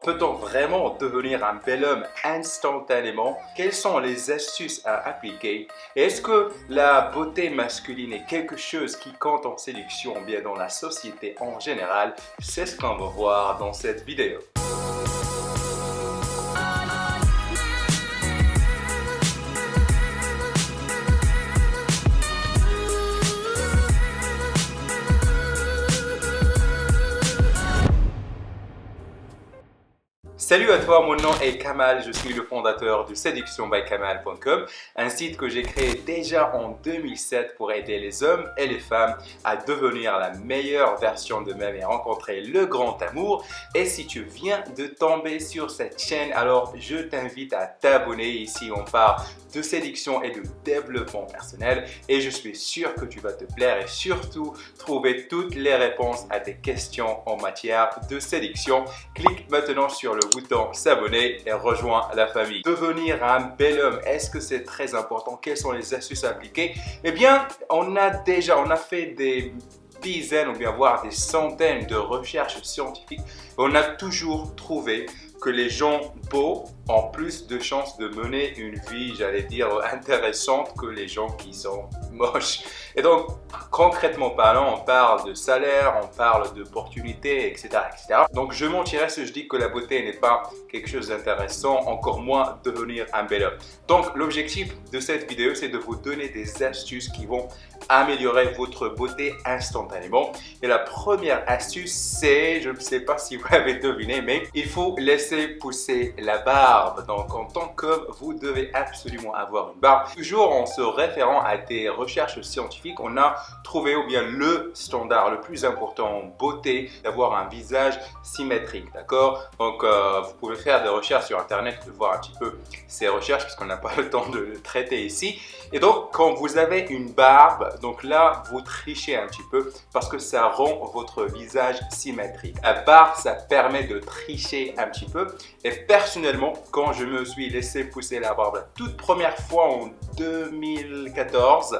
Peut-on vraiment devenir un bel homme instantanément? Quelles sont les astuces à appliquer? Et est-ce que la beauté masculine est quelque chose qui compte en séduction, bien dans la société en général? C'est ce qu'on va voir dans cette vidéo. Salut à toi, mon nom est Kamal, je suis le fondateur de séductionbykamal.com, un site que j'ai créé déjà en 2007 pour aider les hommes et les femmes à devenir la meilleure version d'eux-mêmes et rencontrer le grand amour. Et si tu viens de tomber sur cette chaîne, alors je t'invite à t'abonner. Ici, on parle de séduction et de développement personnel et je suis sûr que tu vas te plaire et surtout trouver toutes les réponses à tes questions en matière de séduction. Clique maintenant sur le bouton s'abonner et rejoins la famille. Devenir un bel homme, est-ce que c'est très important? Quelles sont les astuces à appliquer? Eh bien, on a fait des dizaines ou bien voire des centaines de recherches scientifiques. On a toujours trouvé que les gens beaux ont plus de chances de mener une vie, j'allais dire, intéressante que les gens qui sont moches. Et donc, concrètement parlant, on parle de salaire, on parle d'opportunités, etc., etc. Donc, je mentirais si je dis que la beauté n'est pas quelque chose d'intéressant, encore moins devenir un bel homme. Donc, l'objectif de cette vidéo, c'est de vous donner des astuces qui vont améliorer votre beauté instantanément. Et la première astuce, c'est, je ne sais pas si vous avez deviné, mais il faut laisser pousser la barbe. Donc, en tant qu'homme, vous devez absolument avoir une barbe. Toujours en se référant à des recherches scientifiques, on a trouvé ou bien le standard le plus important en beauté d'avoir un visage symétrique, d'accord? Donc, vous pouvez faire des recherches sur Internet, de voir un petit peu ces recherches parce qu'on n'a pas le temps de le traiter ici. Et donc, quand vous avez une barbe, donc là, vous trichez un petit peu parce que ça rend votre visage symétrique. La barbe, ça permet de tricher un petit peu. Et personnellement, quand je me suis laissé pousser la barbe la toute première fois en 2014,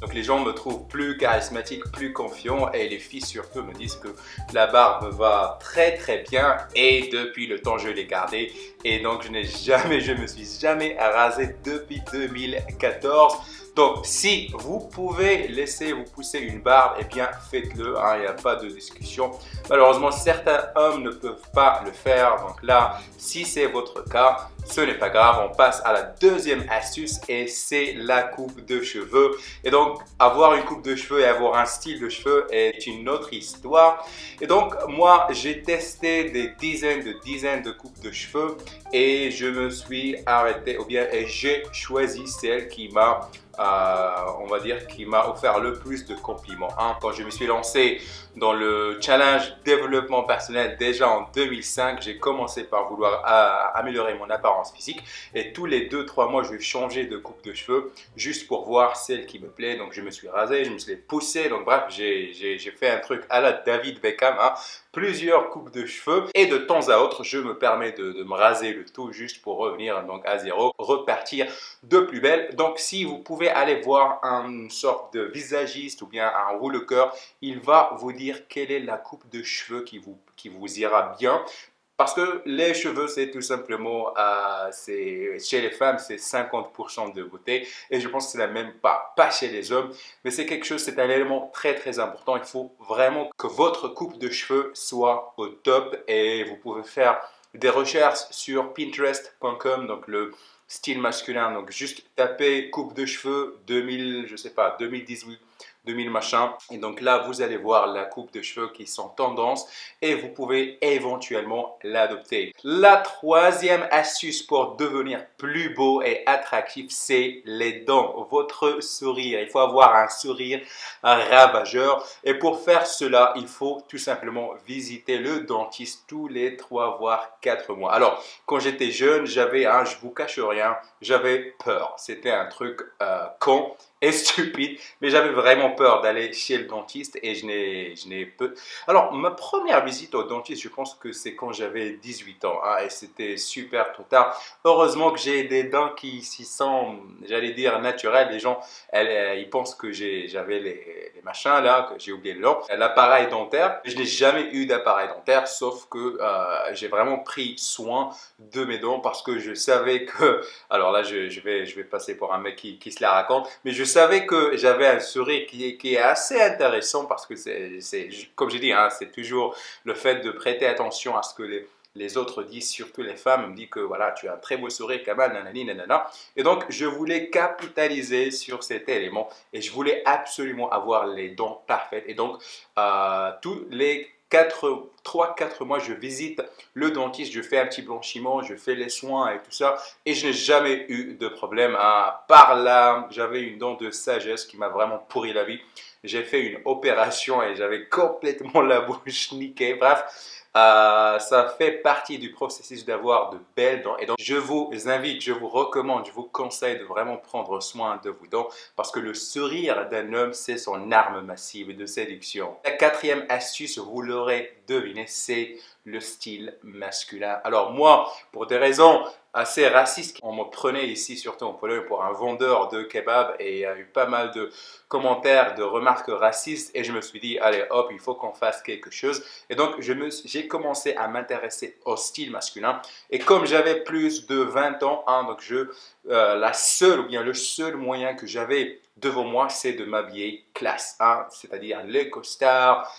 donc les gens me trouvent plus charismatique, plus confiant et les filles surtout me disent que la barbe va très très bien et depuis le temps je l'ai gardée et donc je me suis jamais rasé depuis 2014. Donc, si vous pouvez laisser vous pousser une barbe, eh bien, faites-le, hein, il n'y a pas de discussion. Malheureusement, certains hommes ne peuvent pas le faire. Donc là, si c'est votre cas, ce n'est pas grave. On passe à la deuxième astuce et c'est la coupe de cheveux. Et donc, avoir une coupe de cheveux et avoir un style de cheveux est une autre histoire. Et donc, moi, j'ai testé des dizaines de coupes de cheveux et je me suis arrêté, ou bien j'ai choisi celle qui m'a on va dire, qui m'a offert le plus de compliments. Quand je me suis lancé dans le challenge développement personnel déjà en 2005, j'ai commencé par vouloir améliorer mon apparence physique et tous les 2-3 mois, je vais changer de coupe de cheveux juste pour voir celle qui me plaît. Donc, je me suis rasé, je me suis poussé. Donc, bref, j'ai fait un truc à la David Beckham, plusieurs coupes de cheveux et de temps à autre, je me permets de me raser le tout juste pour revenir donc à zéro, repartir de plus belle. Donc, si vous pouvez aller voir une sorte de visagiste ou bien un roule-cœur, il va vous dire quelle est la coupe de cheveux qui vous ira bien. Parce que les cheveux, c'est tout simplement, chez les femmes, c'est 50% de beauté. Et je pense que c'est la même pas chez les hommes. Mais c'est quelque chose, c'est un élément très très important. Il faut vraiment que votre coupe de cheveux soit au top. Et vous pouvez faire des recherches sur Pinterest.com, donc le style masculin. Donc juste tapez coupe de cheveux 2000, je sais pas, 2018. 2000 machin et donc là vous allez voir la coupe de cheveux qui sont tendance et vous pouvez éventuellement l'adopter. La troisième astuce pour devenir plus beau et attractif, c'est les dents, votre sourire. Il faut avoir un sourire ravageur et pour faire cela il faut tout simplement visiter le dentiste tous les 3 voire 4 mois. Alors quand j'étais jeune, je vous cache rien, j'avais peur, c'était un truc con et stupide, mais j'avais vraiment peur d'aller chez le dentiste et je n'ai peu. Alors, ma première visite au dentiste, je pense que c'est quand j'avais 18 ans, hein, et c'était super trop tard. Heureusement que j'ai des dents qui s'y sont, j'allais dire, naturelles. Les gens, ils pensent que j'avais les machins là, que j'ai oublié le nom, l'appareil dentaire. Je n'ai jamais eu d'appareil dentaire, sauf que j'ai vraiment pris soin de mes dents parce que je savais que, alors là, je vais passer pour un mec qui se la raconte, mais je savais que j'avais un sourire qui est assez intéressant parce que comme j'ai dit, hein, c'est toujours le fait de prêter attention à ce que les autres disent, surtout les femmes, me disent que voilà, tu as un très beau sourire, Kamal, nanani, nanana. Et donc, je voulais capitaliser sur cet élément et je voulais absolument avoir les dents parfaites. Et donc, tous les 3-4 mois, je visite le dentiste, je fais un petit blanchiment, je fais les soins et tout ça. Et je n'ai jamais eu de problème. À part là, j'avais une dent de sagesse qui m'a vraiment pourri la vie. J'ai fait une opération et j'avais complètement la bouche niquée. Bref, ça fait partie du processus d'avoir de belles dents. Et donc, je vous invite, je vous recommande, je vous conseille de vraiment prendre soin de vos dents parce que le sourire d'un homme, c'est son arme massive de séduction. La quatrième astuce, vous l'aurez deviné, c'est le style masculin. Alors moi, pour des raisons assez racistes, on me prenait ici, surtout en Pologne, pour un vendeur de kebab et il y a eu pas mal de commentaires, de remarques racistes et je me suis dit, allez hop, il faut qu'on fasse quelque chose. Et donc, j'ai commencé à m'intéresser au style masculin. Et comme j'avais plus de 20 ans, hein, donc la seule ou bien le seul moyen que j'avais devant moi, c'est de m'habiller classe, hein, c'est-à-dire les costards,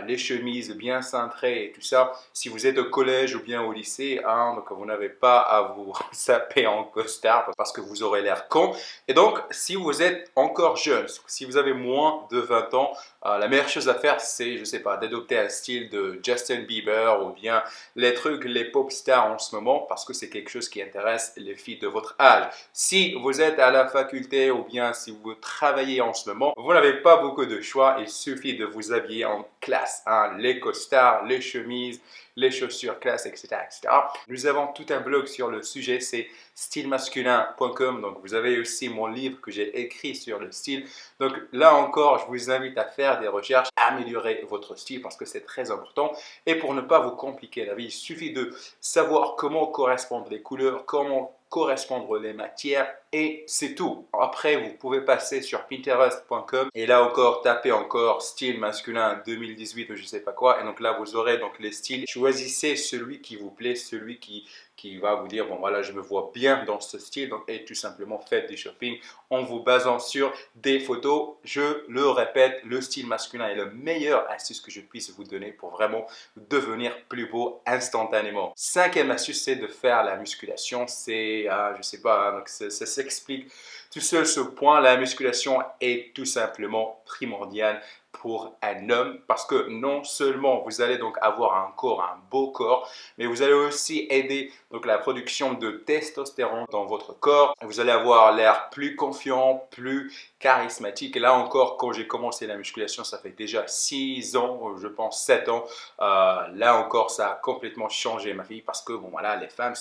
les chemises bien cintrées et tout ça. Si vous êtes au collège ou bien au lycée, hein, donc vous n'avez pas à vous saper en costard parce que vous aurez l'air con. Et donc, si vous êtes encore jeune, si vous avez moins de 20 ans, la meilleure chose à faire, c'est, je sais pas, d'adopter un style de Justin Bieber ou bien les trucs, les pop stars en ce moment, parce que c'est quelque chose qui intéresse les filles de votre âge. Si vous êtes à la faculté ou bien si vous travaillez en ce moment, vous n'avez pas beaucoup de choix. Il suffit de vous habiller en classe, hein, les costards, les chemises, les chaussures classe, etc., etc. Nous avons tout un blog sur le sujet, c'est stylemasculin.com. Donc, vous avez aussi mon livre que j'ai écrit sur le style. Donc, là encore, je vous invite à faire des recherches, à améliorer votre style parce que c'est très important. Et pour ne pas vous compliquer la vie, il suffit de savoir comment correspondent les couleurs, comment correspondre les matières et c'est tout. Après, vous pouvez passer sur pinterest.com et là encore, tapez encore style masculin 2018 ou je sais pas quoi. Et donc là, vous aurez donc les styles. Choisissez celui qui vous plaît, celui qui va vous dire, bon voilà, je me vois bien dans ce style. Donc, et tout simplement, faites du shopping en vous basant sur des photos. Je le répète, le style masculin est le meilleur astuce que je puisse vous donner pour vraiment devenir plus beau instantanément. Cinquième astuce, c'est de faire la musculation. C'est, je sais pas, donc ça s'explique tout seul ce point. La musculation est tout simplement primordiale pour un homme parce que non seulement vous allez donc avoir un corps, un beau corps, mais vous allez aussi aider donc la production de testostérone dans votre corps. Vous allez avoir l'air plus confiant, plus charismatique. Et là encore, quand j'ai commencé la musculation, ça fait déjà 6 ans, je pense 7 ans. Là encore, ça a complètement changé ma vie parce que bon voilà, les femmes,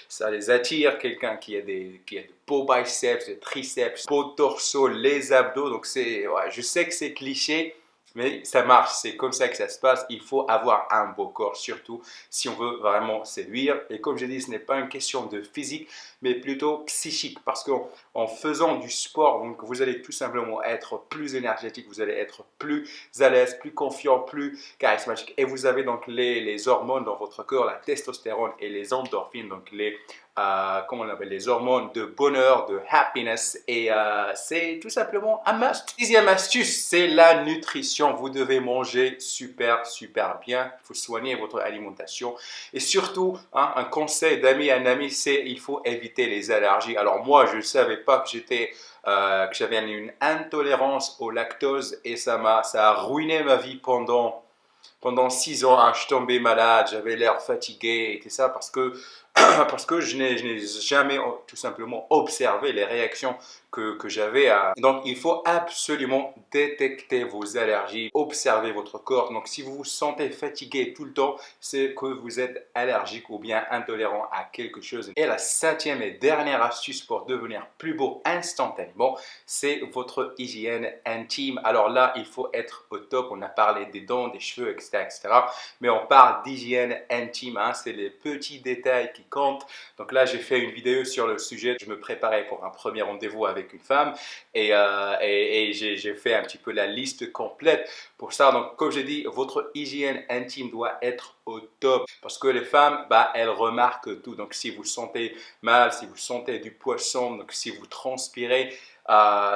ça les attire. Quelqu'un qui a de beaux biceps, des triceps, beau torso, les abdos. Donc ouais, je sais que c'est cliché. Mais ça marche, c'est comme ça que ça se passe. Il faut avoir un beau corps, surtout si on veut vraiment séduire. Et comme je dis, ce n'est pas une question de physique, mais plutôt psychique. Parce qu'en faisant du sport, donc, vous allez tout simplement être plus énergétique, vous allez être plus à l'aise, plus confiant, plus charismatique. Et vous avez donc les hormones dans votre corps, la testostérone et les endorphines, donc comment on appelle, les hormones de bonheur, de happiness. Et c'est tout simplement un must. Sixième astuce, c'est la nutrition. Vous devez manger super, super bien. Il faut soigner votre alimentation. Et surtout, hein, un conseil d'ami à un ami, c'est il faut éviter les allergies. Alors moi, je ne savais pas que j'avais une intolérance au lactose et ça a ruiné ma vie pendant 6 ans. Hein, je tombais malade, j'avais l'air fatigué et tout ça parce que parce que je n'ai jamais tout simplement observé les réactions que j'avais. Donc, il faut absolument détecter vos allergies, observer votre corps. Donc, si vous vous sentez fatigué tout le temps, c'est que vous êtes allergique ou bien intolérant à quelque chose. Et la septième et dernière astuce pour devenir plus beau instantanément, c'est votre hygiène intime. Alors là, il faut être au top. On a parlé des dents, des cheveux, etc., etc. Mais on parle d'hygiène intime. C'est les petits détails qui comptent. Donc là, j'ai fait une vidéo sur le sujet. Je me préparais pour un premier rendez-vous avec une femme et j'ai fait un petit peu la liste complète pour ça. Donc, comme j'ai dit, votre hygiène intime doit être au top parce que les femmes, elles remarquent tout. Donc, si vous sentez mal, si vous sentez du poisson, donc si vous transpirez,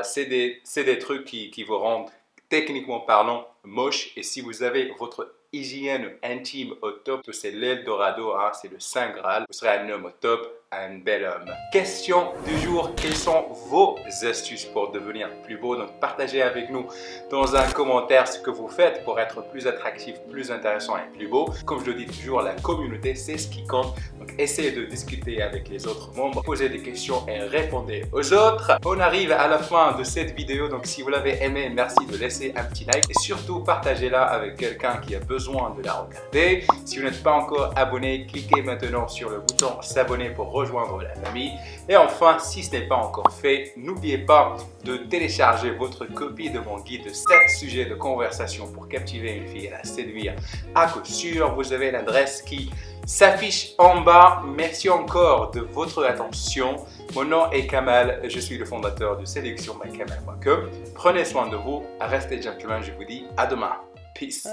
c'est des trucs qui vous rendent techniquement parlant moche. Et si vous avez votre hygiène intime au top, c'est l'Eldorado, c'est le Saint Graal. Vous serez un homme au top, un bel homme. Question du jour, quelles sont vos astuces pour devenir plus beau? Donc partagez avec nous dans un commentaire ce que vous faites pour être plus attractif, plus intéressant et plus beau. Comme je le dis toujours, la communauté c'est ce qui compte. Donc essayez de discuter avec les autres membres, posez des questions et répondez aux autres. On arrive à la fin de cette vidéo, donc si vous l'avez aimé, merci de laisser un petit like et surtout partagez-la avec quelqu'un qui a besoin de la regarder. Si vous n'êtes pas encore abonné, cliquez maintenant sur le bouton s'abonner pour rejoindre la famille. Et enfin, si ce n'est pas encore fait, n'oubliez pas de télécharger votre copie de mon guide 7 sujets de conversation pour captiver une fille et la séduire à coup sûr. Vous avez l'adresse qui s'affiche en bas. Merci encore de votre attention. Mon nom est Kamal, je suis le fondateur de sélectionbykamal.com. Prenez soin de vous, restez gentlemen, je vous dis à demain. Peace.